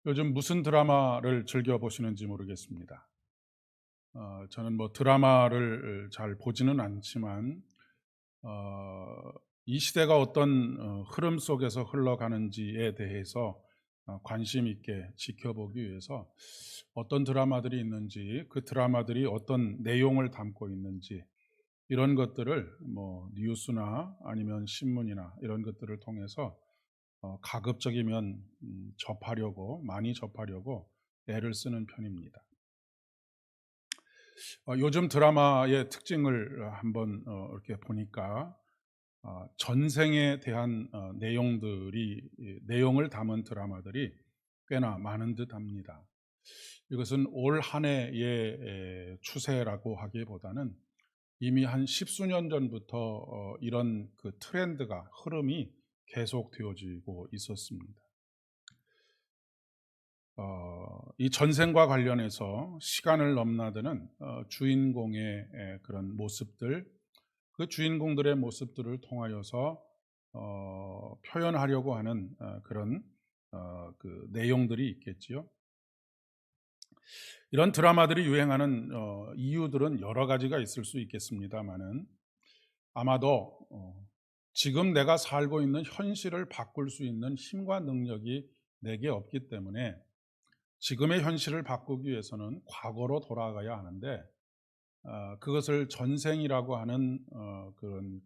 요즘 무슨 드라마를 즐겨 보시는지 모르겠습니다. 저는 뭐 드라마를 잘 보지는 않지만 어 이 시대가 어떤 흐름 속에서 흘러가는지에 대해서 관심 있게 지켜보기 위해서 어떤 드라마들이 있는지, 그 드라마들이 어떤 내용을 담고 있는지, 이런 것들을 뭐 뉴스나 아니면 신문이나 이런 것들을 통해서 가급적이면 접하려고, 많이 접하려고 애를 쓰는 편입니다. 요즘 드라마의 특징을 한번 이렇게 보니까 전생에 대한 내용을 담은 드라마들이 꽤나 많은 듯합니다. 이것은 올 한 해의 추세라고 하기보다는 이미 한 십수년 전부터 이런 그 트렌드가, 흐름이 계속되어지고 있었습니다. 이 전생과 관련해서 시간을 넘나드는 주인공의 그런 모습들, 그 주인공들의 모습들을 통하여서 표현하려고 하는 그런 그 내용들이 있겠지요. 이런 드라마들이 유행하는 이유들은 여러 가지가 있을 수 있겠습니다만은, 아마도 지금 내가 살고 있는 현실을 바꿀 수 있는 힘과 능력이 내게 없기 때문에 지금의 현실을 바꾸기 위해서는 과거로 돌아가야 하는데, 그것을 전생이라고 하는 그런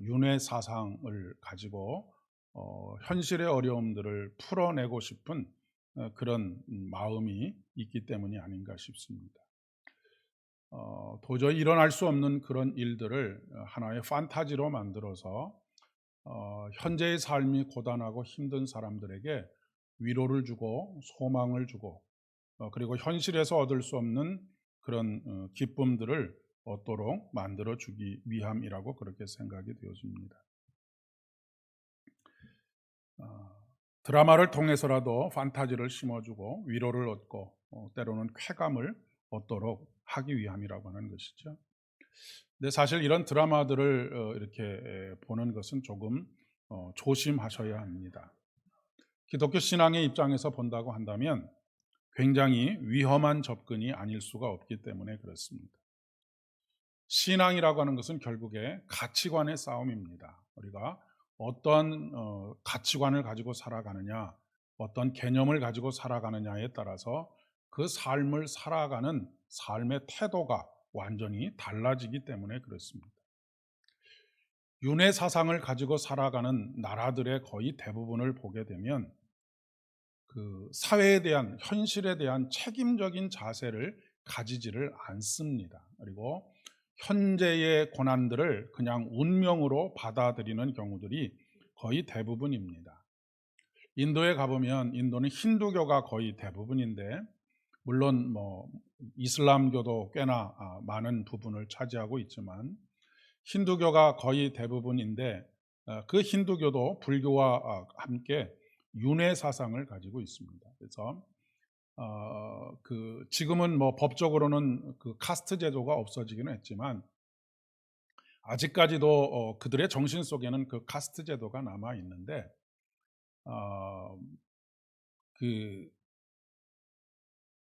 윤회 사상을 가지고 현실의 어려움들을 풀어내고 싶은 그런 마음이 있기 때문이 아닌가 싶습니다. 도저히 일어날 수 없는 그런 일들을 하나의 판타지로 만들어서 현재의 삶이 고단하고 힘든 사람들에게 위로를 주고 소망을 주고, 그리고 현실에서 얻을 수 없는 그런 기쁨들을 얻도록 만들어 주기 위함이라고 그렇게 생각이 되어집니다. 드라마를 통해서라도 판타지를 심어주고 위로를 얻고 때로는 쾌감을 얻도록 하기 위함이라고 하는 것이죠. 근데 사실 이런 드라마들을 이렇게 보는 것은 조금 조심하셔야 합니다. 기독교 신앙의 입장에서 본다고 한다면 굉장히 위험한 접근이 아닐 수가 없기 때문에 그렇습니다. 신앙이라고 하는 것은 결국에 가치관의 싸움입니다. 우리가 어떤 가치관을 가지고 살아가느냐, 어떤 개념을 가지고 살아가느냐에 따라서 그 삶을 살아가는 삶의 태도가 완전히 달라지기 때문에 그렇습니다. 윤회 사상을 가지고 살아가는 나라들의 거의 대부분을 보게 되면 그 사회에 대한, 현실에 대한 책임적인 자세를 가지지를 않습니다. 그리고 현재의 고난들을 그냥 운명으로 받아들이는 경우들이 거의 대부분입니다. 인도에 가보면, 인도는 힌두교가 거의 대부분인데, 물론 뭐 이슬람교도 꽤나 많은 부분을 차지하고 있지만 힌두교가 거의 대부분인데, 그 힌두교도 불교와 함께 윤회 사상을 가지고 있습니다. 그래서 지금은 뭐 법적으로는 그 카스트 제도가 없어지기는 했지만 아직까지도 그들의 정신 속에는 그 카스트 제도가 남아 있는데, 어, 그,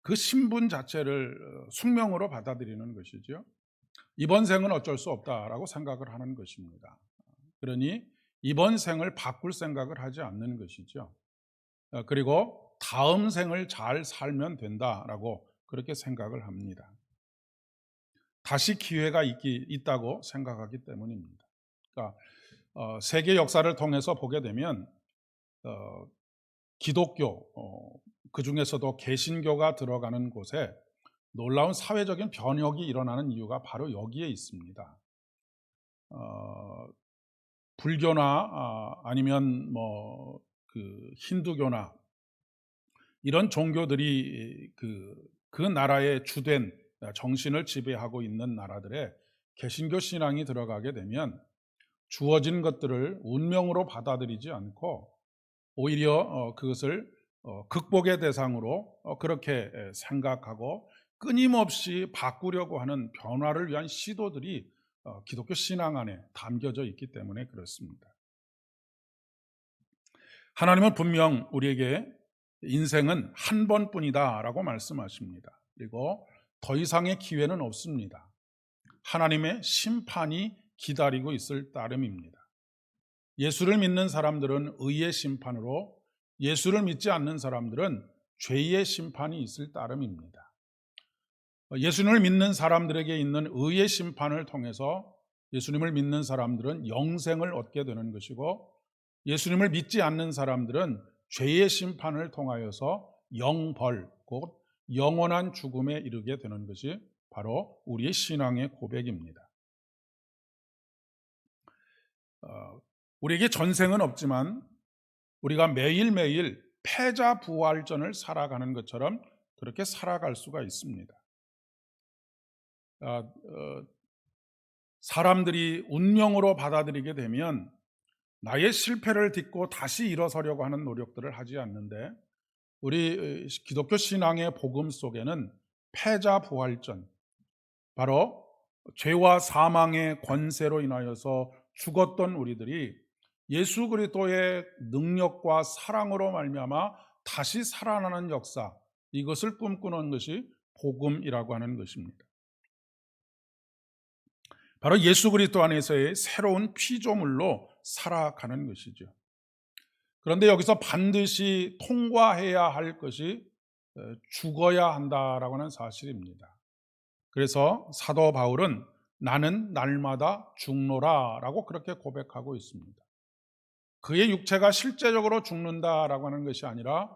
그 신분 자체를 숙명으로 받아들이는 것이죠. 이번 생은 어쩔 수 없다라고 생각을 하는 것입니다. 그러니 이번 생을 바꿀 생각을 하지 않는 것이죠. 그리고 다음 생을 잘 살면 된다라고 그렇게 생각을 합니다. 다시 기회가 있다고 생각하기 때문입니다. 그러니까 세계 역사를 통해서 보게 되면 어, 기독교, 그 중에서도 개신교가 들어가는 곳에 놀라운 사회적인 변혁이 일어나는 이유가 바로 여기에 있습니다. 어, 불교나 아니면 뭐 힌두교나 이런 종교들이 그 나라의 주된 정신을 지배하고 있는 나라들의 개신교 신앙이 들어가게 되면 주어진 것들을 운명으로 받아들이지 않고 오히려 그것을 극복의 대상으로 그렇게 생각하고 끊임없이 바꾸려고 하는 변화를 위한 시도들이 기독교 신앙 안에 담겨져 있기 때문에 그렇습니다. 하나님은 분명 우리에게 인생은 한 번뿐이다라고 말씀하십니다. 그리고 더 이상의 기회는 없습니다. 하나님의 심판이 기다리고 있을 따름입니다. 예수를 믿는 사람들은 의의 심판으로, 예수를 믿지 않는 사람들은 죄의 심판이 있을 따름입니다. 예수님을 믿는 사람들에게 있는 의의 심판을 통해서 예수님을 믿는 사람들은 영생을 얻게 되는 것이고, 예수님을 믿지 않는 사람들은 죄의 심판을 통하여서 영벌, 곧 영원한 죽음에 이르게 되는 것이 바로 우리의 신앙의 고백입니다. 우리에게 전생은 없지만 우리가 매일매일 패자부활전을 살아가는 것처럼 그렇게 살아갈 수가 있습니다. 사람들이 운명으로 받아들이게 되면 나의 실패를 딛고 다시 일어서려고 하는 노력들을 하지 않는데, 우리 기독교 신앙의 복음 속에는 패자부활전, 바로 죄와 사망의 권세로 인하여서 죽었던 우리들이 예수 그리스도의 능력과 사랑으로 말미암아 다시 살아나는 역사, 이것을 꿈꾸는 것이 복음이라고 하는 것입니다. 바로 예수 그리스도 안에서의 새로운 피조물로 살아가는 것이죠. 그런데 여기서 반드시 통과해야 할 것이 죽어야 한다라고 하는 사실입니다. 그래서 사도 바울은 나는 날마다 죽노라라고 그렇게 고백하고 있습니다. 그의 육체가 실제적으로 죽는다라고 하는 것이 아니라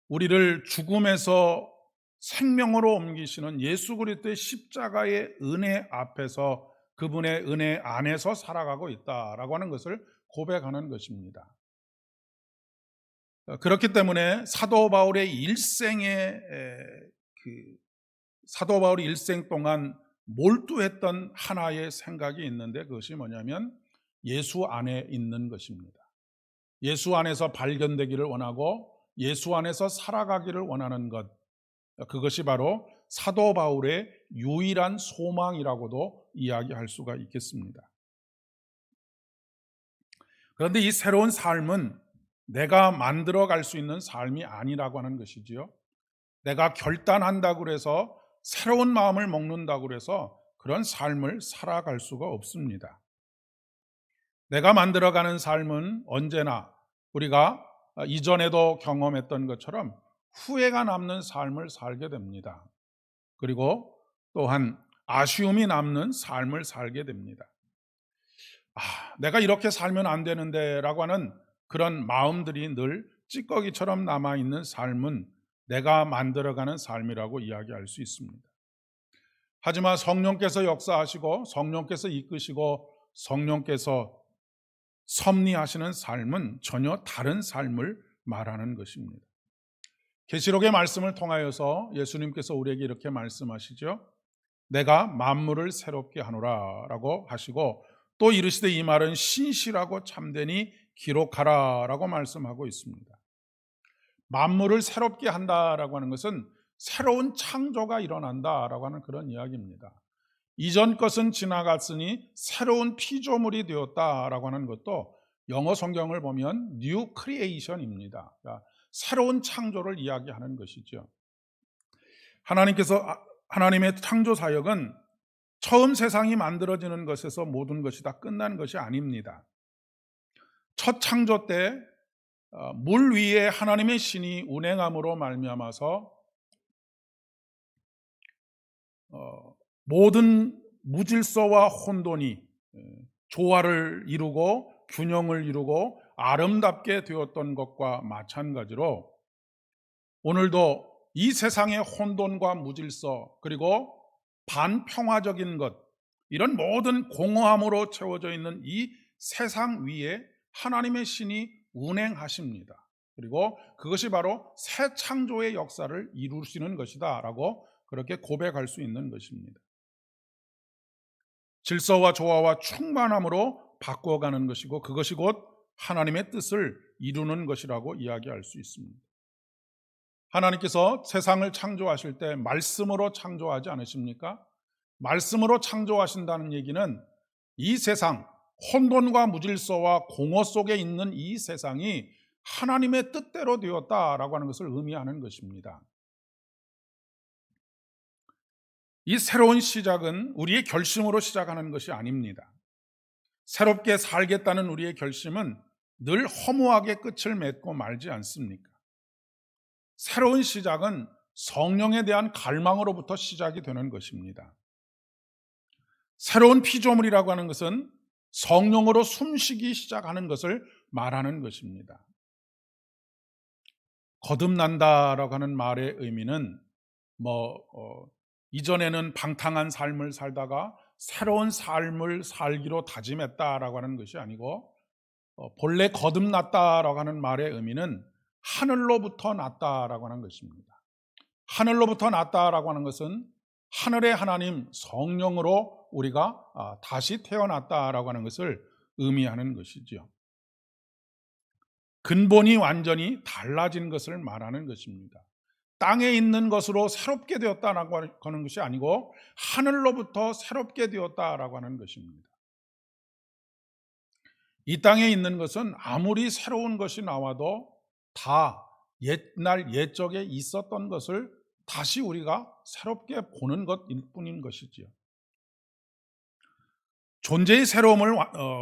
우리를 죽음에서 생명으로 옮기시는 예수 그리스도의 십자가의 은혜 앞에서, 그분의 은혜 안에서 살아가고 있다라고 하는 것을 고백하는 것입니다. 그렇기 때문에 사도 바울의 일생 동안 몰두했던 하나의 생각이 있는데, 그것이 뭐냐면 예수 안에 있는 것입니다. 예수 안에서 발견되기를 원하고 예수 안에서 살아가기를 원하는 것, 그것이 바로 사도 바울의 유일한 소망이라고도 이야기할 수가 있겠습니다. 그런데 이 새로운 삶은 내가 만들어 갈 수 있는 삶이 아니라고 하는 것이지요. 내가 결단한다고 해서, 새로운 마음을 먹는다고 해서 그런 삶을 살아갈 수가 없습니다. 내가 만들어가는 삶은 언제나 우리가 이전에도 경험했던 것처럼 후회가 남는 삶을 살게 됩니다. 그리고 또한 아쉬움이 남는 삶을 살게 됩니다. 내가 이렇게 살면 안 되는데 라고 하는 그런 마음들이 늘 찌꺼기처럼 남아있는 삶은 내가 만들어가는 삶이라고 이야기할 수 있습니다. 하지만 성령께서 역사하시고 성령께서 이끄시고 성령께서 섭리하시는 삶은 전혀 다른 삶을 말하는 것입니다. 계시록의 말씀을 통하여서 예수님께서 우리에게 이렇게 말씀하시죠. 내가 만물을 새롭게 하노라 라고 하시고, 또 이르시되 이 말은 신실하고 참되니 기록하라 라고 말씀하고 있습니다. 만물을 새롭게 한다라고 하는 것은 새로운 창조가 일어난다라고 하는 그런 이야기입니다. 이전 것은 지나갔으니 새로운 피조물이 되었다라고 하는 것도 영어 성경을 보면 뉴 크리에이션입니다. 그러니까 새로운 창조를 이야기하는 것이죠. 하나님의 창조 사역은 처음 세상이 만들어지는 것에서 모든 것이 다 끝난 것이 아닙니다. 첫 창조 때 물 위에 하나님의 신이 운행함으로 말미암아서 모든 무질서와 혼돈이 조화를 이루고 균형을 이루고 아름답게 되었던 것과 마찬가지로, 오늘도 이 세상의 혼돈과 무질서, 그리고 반평화적인 것, 이런 모든 공허함으로 채워져 있는 이 세상 위에 하나님의 신이 운행하십니다. 그리고 그것이 바로 새 창조의 역사를 이루시는 것이다 라고 그렇게 고백할 수 있는 것입니다. 질서와 조화와 충만함으로 바꿔가는 것이고, 그것이 곧 하나님의 뜻을 이루는 것이라고 이야기할 수 있습니다. 하나님께서 세상을 창조하실 때 말씀으로 창조하지 않으십니까? 말씀으로 창조하신다는 얘기는 이 세상, 혼돈과 무질서와 공허 속에 있는 이 세상이 하나님의 뜻대로 되었다라고 하는 것을 의미하는 것입니다. 이 새로운 시작은 우리의 결심으로 시작하는 것이 아닙니다. 새롭게 살겠다는 우리의 결심은 늘 허무하게 끝을 맺고 말지 않습니까? 새로운 시작은 성령에 대한 갈망으로부터 시작이 되는 것입니다. 새로운 피조물이라고 하는 것은 성령으로 숨쉬기 시작하는 것을 말하는 것입니다. 거듭난다라고 하는 말의 의미는 이전에는 방탕한 삶을 살다가 새로운 삶을 살기로 다짐했다라고 하는 것이 아니고, 본래 거듭났다라고 하는 말의 의미는 하늘로부터 났다라고 하는 것입니다. 하늘로부터 났다라고 하는 것은 하늘의 하나님 성령으로 우리가 다시 태어났다라고 하는 것을 의미하는 것이죠. 근본이 완전히 달라진 것을 말하는 것입니다. 땅에 있는 것으로 새롭게 되었다라고 하는 것이 아니고 하늘로부터 새롭게 되었다라고 하는 것입니다. 이 땅에 있는 것은 아무리 새로운 것이 나와도 다 옛날 옛적에 있었던 것을 다시 우리가 새롭게 보는 것일 뿐인 것이지요. 존재의 새로움을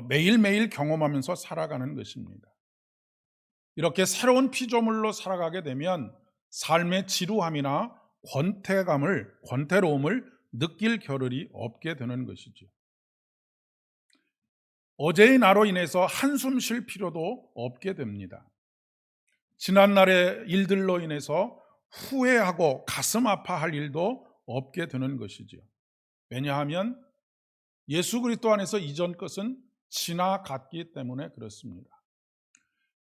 매일매일 경험하면서 살아가는 것입니다. 이렇게 새로운 피조물로 살아가게 되면 삶의 지루함이나 권태로움을 느낄 겨를이 없게 되는 것이죠. 어제의 나로 인해서 한숨 쉴 필요도 없게 됩니다. 지난날의 일들로 인해서 후회하고 가슴 아파할 일도 없게 되는 것이죠. 왜냐하면 예수 그리스도 안에서 이전 것은 지나갔기 때문에 그렇습니다.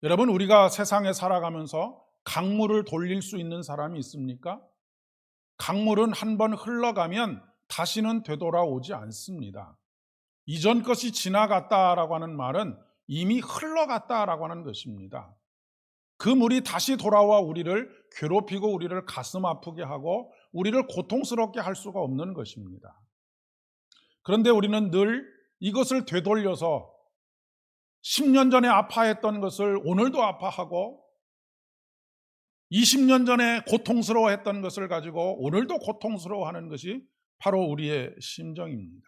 여러분, 우리가 세상에 살아가면서 강물을 돌릴 수 있는 사람이 있습니까? 강물은 한번 흘러가면 다시는 되돌아오지 않습니다. 이전 것이 지나갔다라고 하는 말은 이미 흘러갔다라고 하는 것입니다. 그 물이 다시 돌아와 우리를 괴롭히고 우리를 가슴 아프게 하고 우리를 고통스럽게 할 수가 없는 것입니다. 그런데 우리는 늘 이것을 되돌려서 10년 전에 아파했던 것을 오늘도 아파하고 20년 전에 고통스러워했던 것을 가지고 오늘도 고통스러워하는 것이 바로 우리의 심정입니다.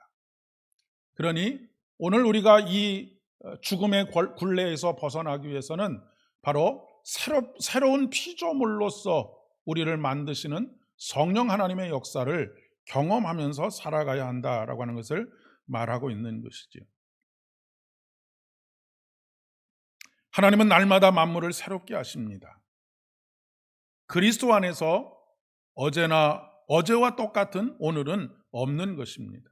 그러니 오늘 우리가 이 죽음의 굴레에서 벗어나기 위해서는 바로 새로운 피조물로서 우리를 만드시는 성령 하나님의 역사를 경험하면서 살아가야 한다라고 하는 것을 말하고 있는 것이죠. 하나님은 날마다 만물을 새롭게 하십니다. 그리스도 안에서 어제와 똑같은 오늘은 없는 것입니다.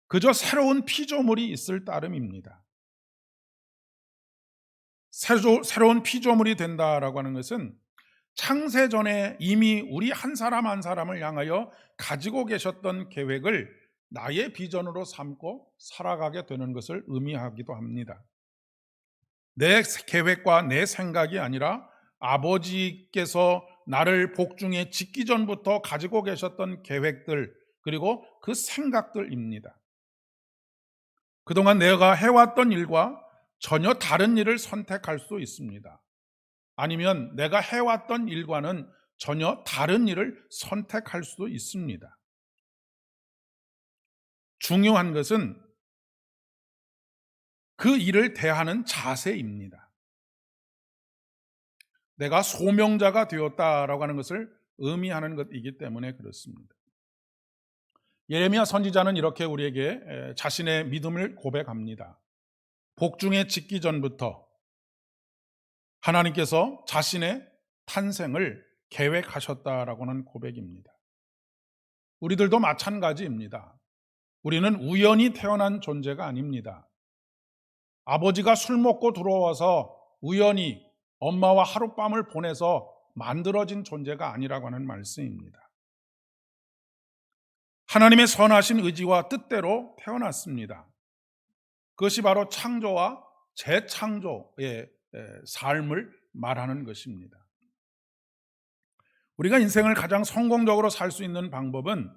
그저 새로운 피조물이 있을 따름입니다. 새로운 피조물이 된다라고 하는 것은 창세 전에 이미 우리 한 사람 한 사람을 향하여 가지고 계셨던 계획을 나의 비전으로 삼고 살아가게 되는 것을 의미하기도 합니다. 내 계획과 내 생각이 아니라 아버지께서 나를 복중에 짓기 전부터 가지고 계셨던 계획들, 그리고 그 생각들입니다. 그동안 내가 해왔던 일과 전혀 다른 일을 선택할 수 있습니다. 아니면 내가 해왔던 일과는 전혀 다른 일을 선택할 수도 있습니다. 중요한 것은 그 일을 대하는 자세입니다. 내가 소명자가 되었다라고 하는 것을 의미하는 것이기 때문에 그렇습니다. 예레미야 선지자는 이렇게 우리에게 자신의 믿음을 고백합니다. 복중에 짓기 전부터 하나님께서 자신의 탄생을 계획하셨다라고 하는 고백입니다. 우리들도 마찬가지입니다. 우리는 우연히 태어난 존재가 아닙니다. 아버지가 술 먹고 들어와서 우연히 엄마와 하룻밤을 보내서 만들어진 존재가 아니라고 하는 말씀입니다. 하나님의 선하신 의지와 뜻대로 태어났습니다. 그것이 바로 창조와 재창조의 삶을 말하는 것입니다. 우리가 인생을 가장 성공적으로 살 수 있는 방법은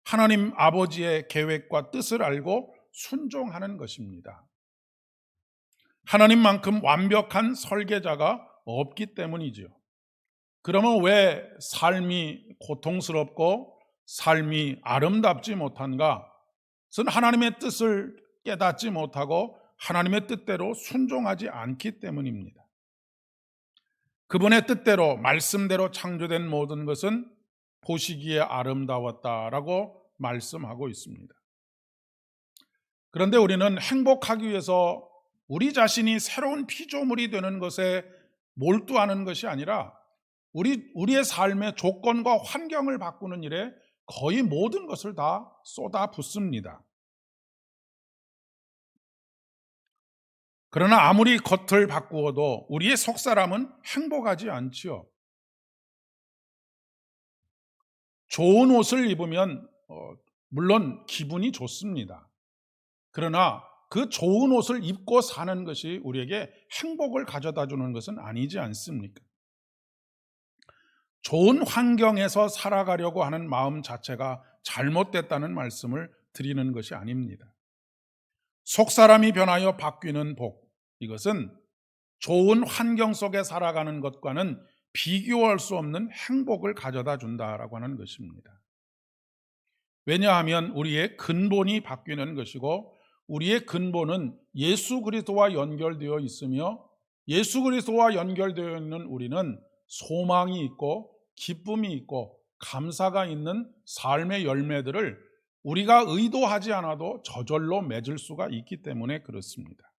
하나님 아버지의 계획과 뜻을 알고 순종하는 것입니다. 하나님만큼 완벽한 설계자가 없기 때문이지요. 그러면 왜 삶이 고통스럽고 삶이 아름답지 못한가? 그것은 하나님의 뜻을 깨닫지 못하고 하나님의 뜻대로 순종하지 않기 때문입니다. 그분의 뜻대로 말씀대로 창조된 모든 것은 보시기에 아름다웠다라고 말씀하고 있습니다. 그런데 우리는 행복하기 위해서 우리 자신이 새로운 피조물이 되는 것에 몰두하는 것이 아니라 우리의 삶의 조건과 환경을 바꾸는 일에 거의 모든 것을 다 쏟아붓습니다. 그러나 아무리 겉을 바꾸어도 우리의 속사람은 행복하지 않지요. 좋은 옷을 입으면 물론 기분이 좋습니다. 그러나 그 좋은 옷을 입고 사는 것이 우리에게 행복을 가져다 주는 것은 아니지 않습니까? 좋은 환경에서 살아가려고 하는 마음 자체가 잘못됐다는 말씀을 드리는 것이 아닙니다. 속사람이 변하여 바뀌는 복, 이것은 좋은 환경 속에 살아가는 것과는 비교할 수 없는 행복을 가져다 준다라고 하는 것입니다. 왜냐하면 우리의 근본이 바뀌는 것이고 우리의 근본은 예수 그리스도와 연결되어 있으며 예수 그리스도와 연결되어 있는 우리는 소망이 있고 기쁨이 있고 감사가 있는 삶의 열매들을 우리가 의도하지 않아도 저절로 맺을 수가 있기 때문에 그렇습니다.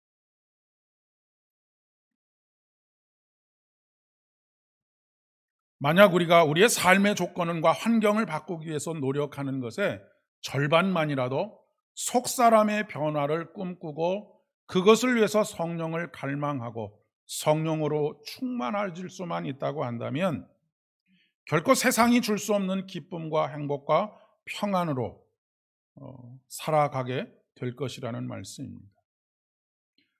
만약 우리가 우리의 삶의 조건과 환경을 바꾸기 위해서 노력하는 것에 절반만이라도 속사람의 변화를 꿈꾸고 그것을 위해서 성령을 갈망하고 성령으로 충만해질 수만 있다고 한다면 결코 세상이 줄 수 없는 기쁨과 행복과 평안으로 살아가게 될 것이라는 말씀입니다.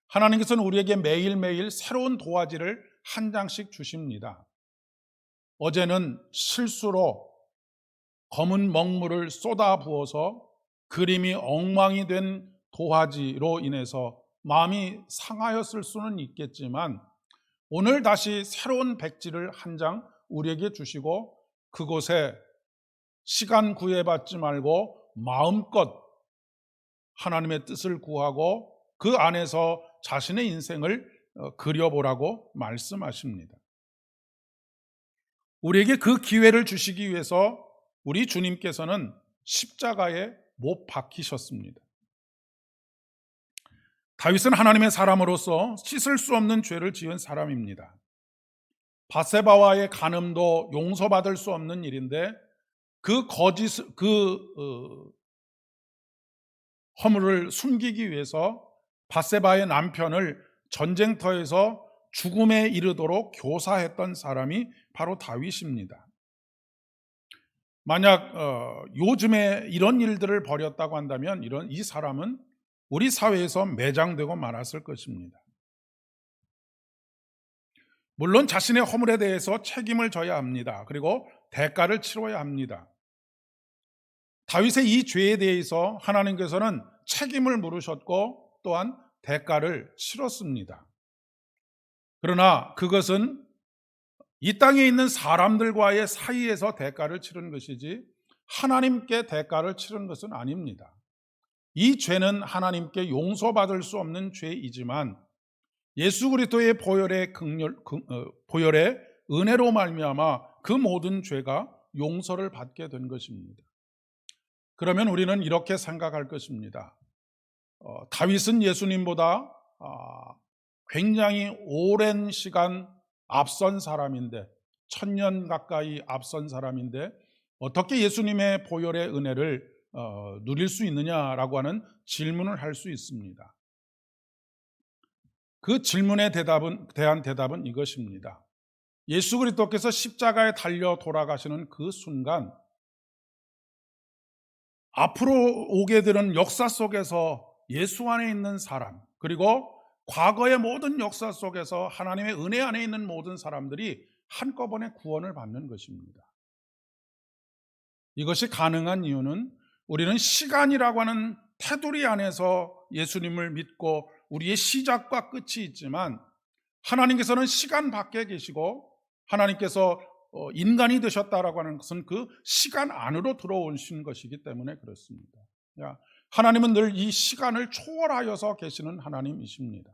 하나님께서는 우리에게 매일매일 새로운 도화지를 한 장씩 주십니다. 어제는 실수로 검은 먹물을 쏟아 부어서 그림이 엉망이 된 도화지로 인해서 마음이 상하였을 수는 있겠지만 오늘 다시 새로운 백지를 한 장 우리에게 주시고 그곳에 시간 구애받지 말고 마음껏 하나님의 뜻을 구하고 그 안에서 자신의 인생을 그려보라고 말씀하십니다. 우리에게 그 기회를 주시기 위해서 우리 주님께서는 십자가에 못 박히셨습니다. 다윗은 하나님의 사람으로서 씻을 수 없는 죄를 지은 사람입니다. 바세바와의 간음도 용서받을 수 없는 일인데 그 허물을 숨기기 위해서 바세바의 남편을 전쟁터에서 죽음에 이르도록 교사했던 사람이 바로 다윗입니다. 만약 요즘에 이런 일들을 벌였다고 한다면 이 사람은 우리 사회에서 매장되고 말았을 것입니다. 물론 자신의 허물에 대해서 책임을 져야 합니다. 그리고 대가를 치러야 합니다. 다윗의 이 죄에 대해서 하나님께서는 책임을 물으셨고 또한 대가를 치렀습니다. 그러나 그것은 이 땅에 있는 사람들과의 사이에서 대가를 치른 것이지 하나님께 대가를 치른 것은 아닙니다. 이 죄는 하나님께 용서받을 수 없는 죄이지만 예수 그리스도의 보혈의 은혜로 말미암아 그 모든 죄가 용서를 받게 된 것입니다. 그러면 우리는 이렇게 생각할 것입니다. 다윗은 예수님보다 굉장히 오랜 시간 앞선 사람인데 1000년 가까이 앞선 사람인데 어떻게 예수님의 보혈의 은혜를 누릴 수 있느냐라고 하는 질문을 할 수 있습니다. 그 질문에 대한 대답은 이것입니다. 예수 그리스도께서 십자가에 달려 돌아가시는 그 순간 앞으로 오게 되는 역사 속에서 예수 안에 있는 사람 그리고 과거의 모든 역사 속에서 하나님의 은혜 안에 있는 모든 사람들이 한꺼번에 구원을 받는 것입니다. 이것이 가능한 이유는 우리는 시간이라고 하는 테두리 안에서 예수님을 믿고 우리의 시작과 끝이 있지만 하나님께서는 시간 밖에 계시고 하나님께서 인간이 되셨다라고 하는 것은 그 시간 안으로 들어오신 것이기 때문에 그렇습니다. 하나님은 늘 이 시간을 초월하여서 계시는 하나님이십니다.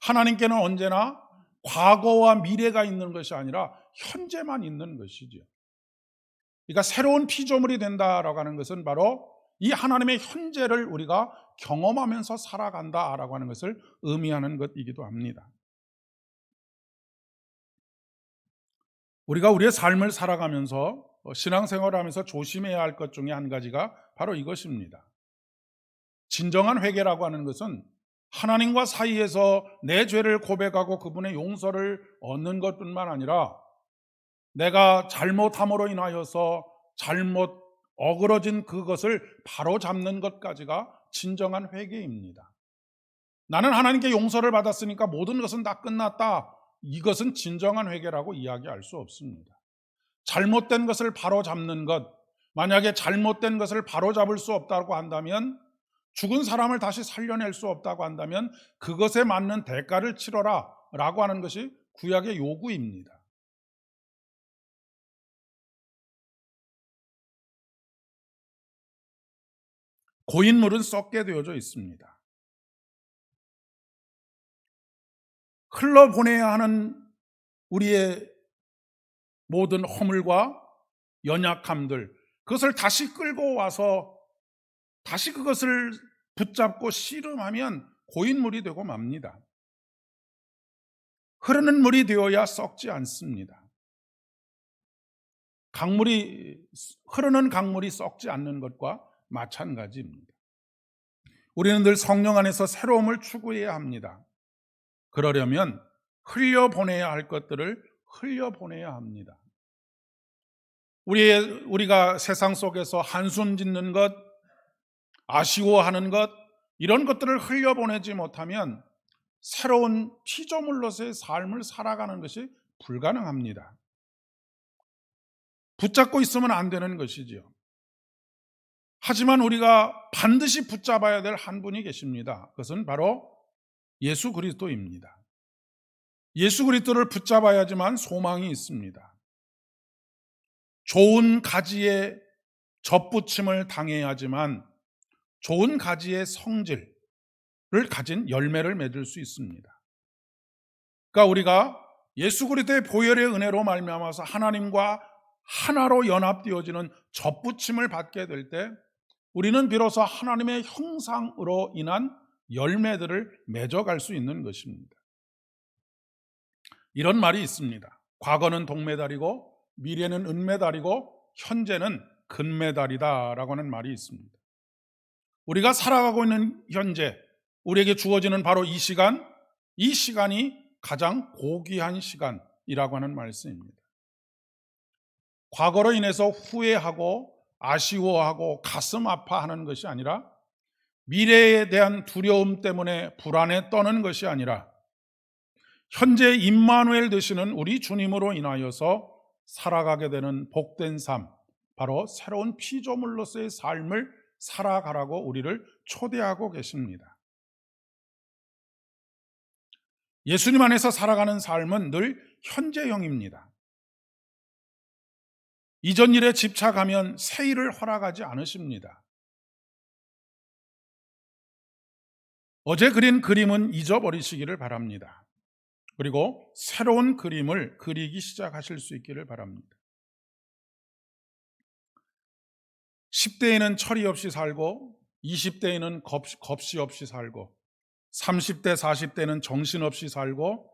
하나님께는 언제나 과거와 미래가 있는 것이 아니라 현재만 있는 것이죠. 그러니까 새로운 피조물이 된다라고 하는 것은 바로 이 하나님의 현재를 우리가 경험하면서 살아간다라고 하는 것을 의미하는 것이기도 합니다. 우리가 우리의 삶을 살아가면서 신앙생활을 하면서 조심해야 할 것 중에 한 가지가 바로 이것입니다. 진정한 회개라고 하는 것은 하나님과 사이에서 내 죄를 고백하고 그분의 용서를 얻는 것뿐만 아니라 내가 잘못함으로 인하여서 잘못 어그러진 그것을 바로잡는 것까지가 진정한 회개입니다. 나는 하나님께 용서를 받았으니까 모든 것은 다 끝났다. 이것은 진정한 회개라고 이야기할 수 없습니다. 잘못된 것을 바로잡는 것, 만약에 잘못된 것을 바로잡을 수 없다고 한다면, 죽은 사람을 다시 살려낼 수 없다고 한다면 그것에 맞는 대가를 치러라 라고 하는 것이 구약의 요구입니다. 고인물은 썩게 되어져 있습니다. 흘러보내야 하는 우리의 모든 허물과 연약함들, 그것을 다시 끌고 와서 다시 그것을 붙잡고 씨름하면 고인물이 되고 맙니다. 흐르는 물이 되어야 썩지 않습니다. 흐르는 강물이 썩지 않는 것과 마찬가지입니다. 우리는 늘 성령 안에서 새로움을 추구해야 합니다. 그러려면 흘려보내야 할 것들을 흘려보내야 합니다. 우리가 세상 속에서 한숨 짓는 것, 아쉬워하는 것, 이런 것들을 흘려보내지 못하면 새로운 피조물로서의 삶을 살아가는 것이 불가능합니다. 붙잡고 있으면 안 되는 것이지요. 하지만 우리가 반드시 붙잡아야 될 한 분이 계십니다. 그것은 바로 예수 그리스도입니다. 예수 그리스도를 붙잡아야지만 소망이 있습니다. 좋은 가지에 접붙임을 당해야지만 좋은 가지의 성질을 가진 열매를 맺을 수 있습니다. 그러니까 우리가 예수 그리스도의 보혈의 은혜로 말미암아서 하나님과 하나로 연합되어지는 접붙임을 받게 될 때 우리는 비로소 하나님의 형상으로 인한 열매들을 맺어갈 수 있는 것입니다. 이런 말이 있습니다. 과거는 동메달이고 미래는 은메달이고 현재는 금메달이다 라고 하는 말이 있습니다. 우리가 살아가고 있는 현재, 우리에게 주어지는 바로 이 시간이 가장 고귀한 시간이라고 하는 말씀입니다. 과거로 인해서 후회하고 아쉬워하고 가슴 아파하는 것이 아니라, 미래에 대한 두려움 때문에 불안에 떠는 것이 아니라, 현재 임마누엘 되시는 우리 주님으로 인하여서 살아가게 되는 복된 삶, 바로 새로운 피조물로서의 삶을 살아가라고 우리를 초대하고 계십니다. 예수님 안에서 살아가는 삶은 늘 현재형입니다. 이전 일에 집착하면 새 일을 허락하지 않으십니다. 어제 그린 그림은 잊어버리시기를 바랍니다. 그리고 새로운 그림을 그리기 시작하실 수 있기를 바랍니다. 10대에는 철이 없이 살고 20대에는 겁시 없이 살고 30대 40대는 정신없이 살고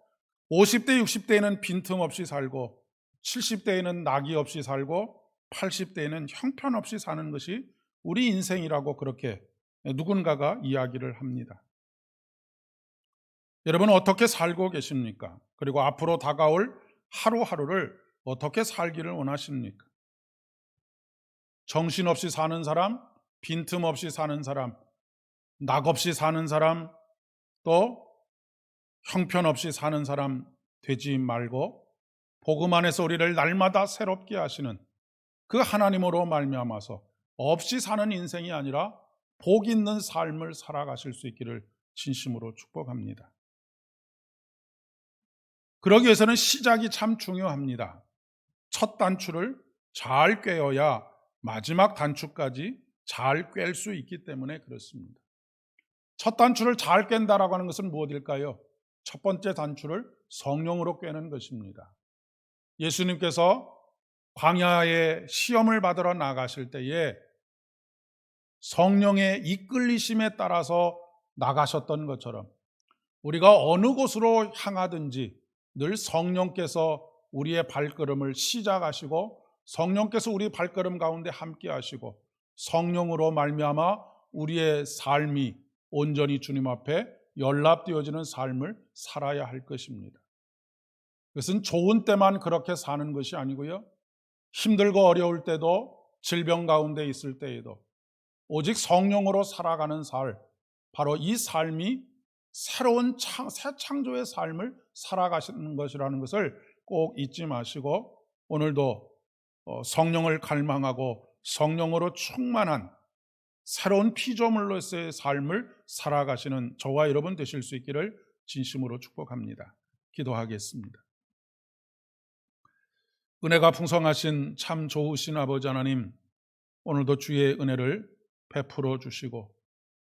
50대 60대에는 빈틈없이 살고 70대에는 낙이 없이 살고 80대에는 형편없이 사는 것이 우리 인생이라고 그렇게 누군가가 이야기를 합니다. 여러분 어떻게 살고 계십니까? 그리고 앞으로 다가올 하루하루를 어떻게 살기를 원하십니까? 정신없이 사는 사람, 빈틈없이 사는 사람, 낙 없이 사는 사람, 또 형편없이 사는 사람 되지 말고 복음 안에서 우리를 날마다 새롭게 하시는 그 하나님으로 말미암아서 없이 사는 인생이 아니라 복 있는 삶을 살아가실 수 있기를 진심으로 축복합니다. 그러기 위해서는 시작이 참 중요합니다. 첫 단추를 잘 꿰어야 마지막 단추까지 잘 꿰을 수 있기 때문에 그렇습니다. 첫 단추를 잘 깬다라고 하는 것은 무엇일까요? 첫 번째 단추를 성령으로 꿰는 것입니다. 예수님께서 광야에 시험을 받으러 나가실 때에 성령의 이끌리심에 따라서 나가셨던 것처럼 우리가 어느 곳으로 향하든지 늘 성령께서 우리의 발걸음을 시작하시고 성령께서 우리 발걸음 가운데 함께 하시고 성령으로 말미암아 우리의 삶이 온전히 주님 앞에 연락되어지는 삶을 살아야 할 것입니다. 그것은 좋은 때만 그렇게 사는 것이 아니고요. 힘들고 어려울 때도 질병 가운데 있을 때에도 오직 성령으로 살아가는 삶, 바로 이 삶이 새로운 새 창조의 삶을 살아가시는 것이라는 것을 꼭 잊지 마시고 오늘도 성령을 갈망하고 성령으로 충만한 새로운 피조물로서의 삶을 살아가시는 저와 여러분 되실 수 있기를 진심으로 축복합니다. 기도하겠습니다. 은혜가 풍성하신 참 좋으신 아버지 하나님, 오늘도 주의 은혜를 베풀어 주시고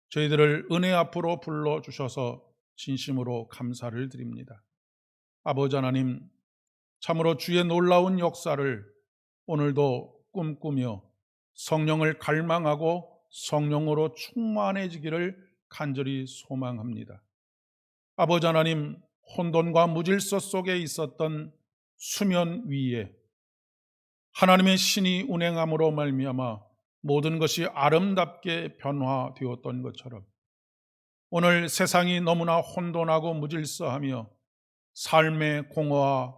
저희들을 은혜 앞으로 불러주셔서 진심으로 감사를 드립니다. 아버지 하나님, 참으로 주의 놀라운 역사를 오늘도 꿈꾸며 성령을 갈망하고 성령으로 충만해지기를 간절히 소망합니다. 아버지 하나님, 혼돈과 무질서 속에 있었던 수면 위에 하나님의 신이 운행함으로 말미암아 모든 것이 아름답게 변화되었던 것처럼 오늘 세상이 너무나 혼돈하고 무질서하며 삶의 공허와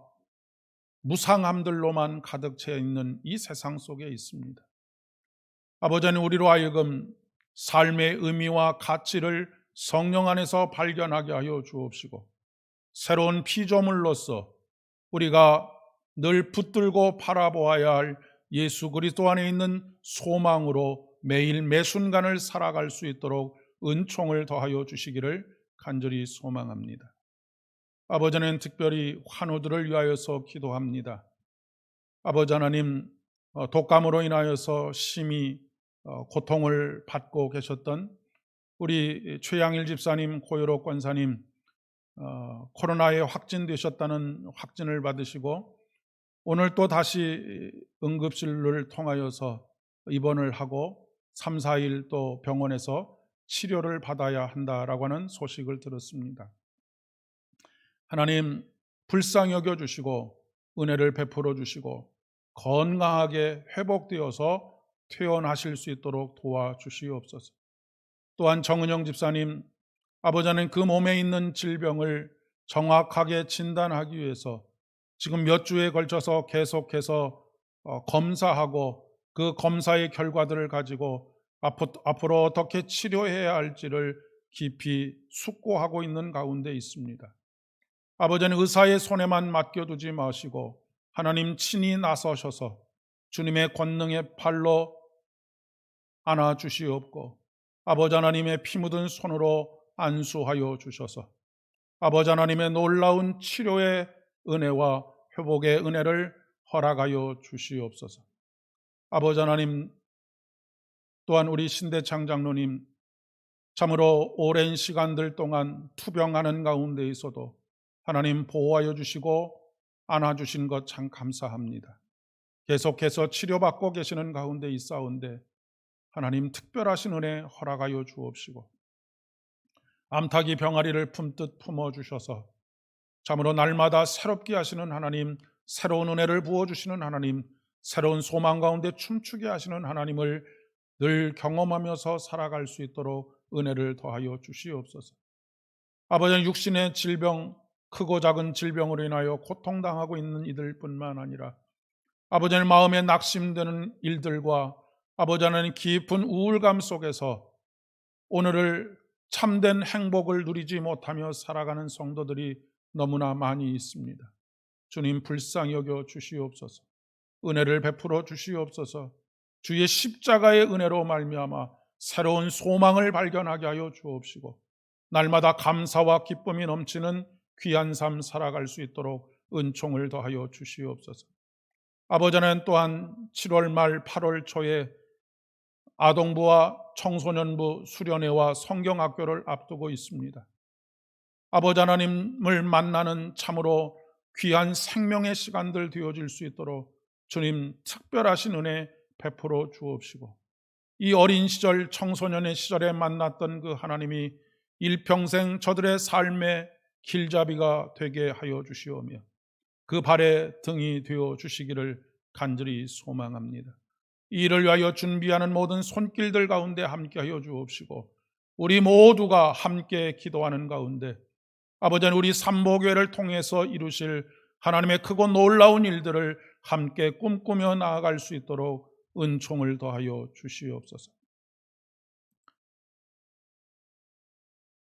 무상함들로만 가득 채 있는 이 세상 속에 있습니다. 아버지 하나님, 우리로 하여금 삶의 의미와 가치를 성령 안에서 발견하게 하여 주옵시고 새로운 피조물로서 우리가 늘 붙들고 바라보아야 할 예수 그리스도 안에 있는 소망으로 매일 매순간을 살아갈 수 있도록 은총을 더하여 주시기를 간절히 소망합니다. 아버지 하나님, 특별히 환우들을 위하여서 기도합니다. 아버지 하나님, 독감으로 인하여서 심히 고통을 받고 계셨던 우리 최양일 집사님, 고요로 권사님, 코로나에 확진되셨다는 확진을 받으시고 오늘 또 다시 응급실을 통하여서 입원을 하고 3, 4일 또 병원에서 치료를 받아야 한다라고 하는 소식을 들었습니다. 하나님, 불쌍히 여겨주시고 은혜를 베풀어 주시고 건강하게 회복되어서 퇴원하실 수 있도록 도와주시옵소서. 또한 정은영 집사님, 아버지 하나님, 그 몸에 있는 질병을 정확하게 진단하기 위해서 지금 몇 주에 걸쳐서 계속해서 검사하고 그 검사의 결과들을 가지고 앞으로 어떻게 치료해야 할지를 깊이 숙고하고 있는 가운데 있습니다. 아버지는 의사의 손에만 맡겨두지 마시고 하나님 친히 나서셔서 주님의 권능의 팔로 안아주시옵고 아버지 하나님의 피 묻은 손으로 안수하여 주셔서 아버지 하나님의 놀라운 치료의 은혜와 회복의 은혜를 허락하여 주시옵소서. 아버지 하나님, 또한 우리 신대창 장로님, 참으로 오랜 시간들 동안 투병하는 가운데 있어도 하나님 보호하여 주시고 안아주신 것 참 감사합니다. 계속해서 치료받고 계시는 가운데 있사온데 하나님 특별하신 은혜 허락하여 주옵시고 암탉이 병아리를 품듯 품어주셔서 참으로 날마다 새롭게 하시는 하나님, 새로운 은혜를 부어주시는 하나님, 새로운 소망 가운데 춤추게 하시는 하나님을 늘 경험하면서 살아갈 수 있도록 은혜를 더하여 주시옵소서. 아버지, 육신의 질병, 크고 작은 질병으로 인하여 고통당하고 있는 이들뿐만 아니라 아버지 마음에 낙심되는 일들과 아버지 하나님 깊은 우울감 속에서 오늘을 참된 행복을 누리지 못하며 살아가는 성도들이 너무나 많이 있습니다. 주님 불쌍히 여겨 주시옵소서. 은혜를 베풀어 주시옵소서. 주의 십자가의 은혜로 말미암아 새로운 소망을 발견하게 하여 주옵시고 날마다 감사와 기쁨이 넘치는 귀한 삶 살아갈 수 있도록 은총을 더하여 주시옵소서. 아버지 하나님, 또한 7월 말 8월 초에 아동부와 청소년부 수련회와 성경학교를 앞두고 있습니다. 아버지 하나님을 만나는 참으로 귀한 생명의 시간들 되어질 수 있도록 주님 특별하신 은혜 베풀어 주옵시고, 이 어린 시절 청소년의 시절에 만났던 그 하나님이 일평생 저들의 삶의 길잡이가 되게 하여 주시오며 그 발의 등이 되어 주시기를 간절히 소망합니다. 이 일을 위하여 준비하는 모든 손길들 가운데 함께하여 주옵시고, 우리 모두가 함께 기도하는 가운데 아버지 하나님, 우리 삼보교회를 통해서 이루실 하나님의 크고 놀라운 일들을 함께 꿈꾸며 나아갈 수 있도록 은총을 더하여 주시옵소서.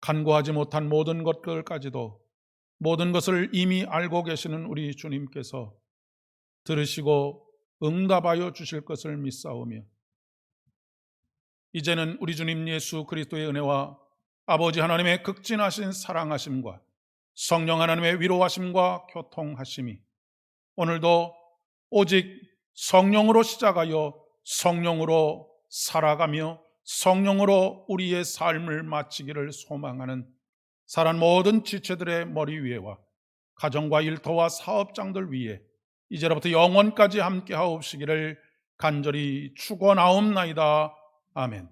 간구하지 못한 모든 것들까지도 모든 것을 이미 알고 계시는 우리 주님께서 들으시고 응답하여 주실 것을 믿사오며, 이제는 우리 주님 예수 그리스도의 은혜와 아버지 하나님의 극진하신 사랑하심과 성령 하나님의 위로하심과 교통하심이 오늘도 오직 성령으로 시작하여 성령으로 살아가며 성령으로 우리의 삶을 마치기를 소망하는 사랑 모든 지체들의 머리 위에와 가정과 일터와 사업장들 위에 이제로부터 영원까지 함께 하옵시기를 간절히 축원하옵나이다. 아멘.